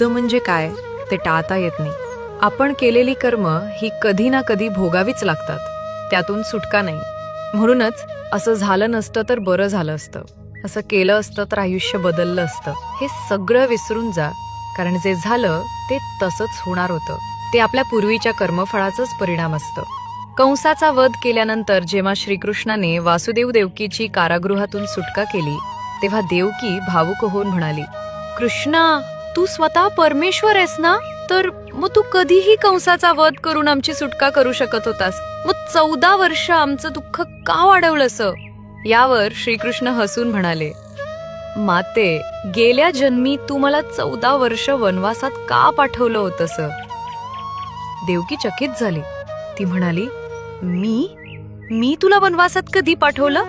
म्हणजे काय ते टाळता येत नाही. आपण केलेली कर्म ही कधी ना कधी भोगावीच लागतात, त्यातून सुटका नाही. म्हणूनच असं झालं नसतं तर बरं झालं असतं, असं केलं असतं तर आयुष्य बदललं असतं, हे सगळं विसरून जा. कारण जे झालं ते तसंच होणार होतं. ते आपल्या पूर्वीच्या कर्मफळाचाच परिणाम असतं. कंसाचा वध केल्यानंतर जेव्हा श्रीकृष्णाने वासुदेव देवकीची कारागृहातून सुटका केली, तेव्हा देवकी भावुक होऊन म्हणाली, कृष्णा, तू स्वतः परमेश्वर आहेस ना, तर मग तू कधीही कंसाचा वध करून आमची सुटका करू शकत होतास. मग 14 वर्ष आमचं दुःख का वाढवलंस? यावर श्रीकृष्ण हसून म्हणाले, माते, गेल्या जन्मी तू मला 14 वर्ष वनवासात का पाठवलं होतंस? देवकी चकित झाली. ती म्हणाली, मी तुला वनवासात कधी पाठवलं?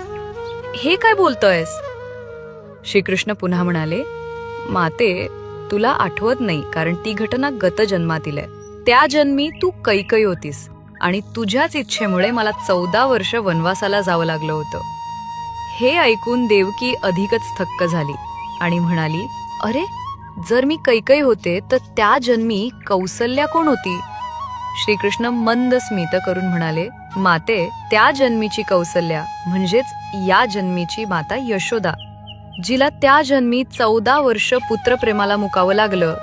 हे काय बोलतोयस? श्रीकृष्ण पुन्हा म्हणाले, माते, तुला आठवत नाही कारण ती घटना गत जन्मातील आहे. त्या जन्मी तू कैकई होतीस आणि तुझ्याच इच्छेमुळे मला 14 वर्ष वनवासाला जावं लागलं होतं. हे ऐकून देवकी अधिकच थक्क झाली आणि म्हणाली, अरे, जर मी कैकई होते तर त्या जन्मी कौसल्या कोण होती? श्रीकृष्ण मंद स्मित करून म्हणाले, माते, त्या जन्मीची कौसल्या म्हणजेच या जन्मीची माता यशोदा, जिला त्या जन्मी 14 वर्ष पुत्रप्रेमाला मुकावं लागलं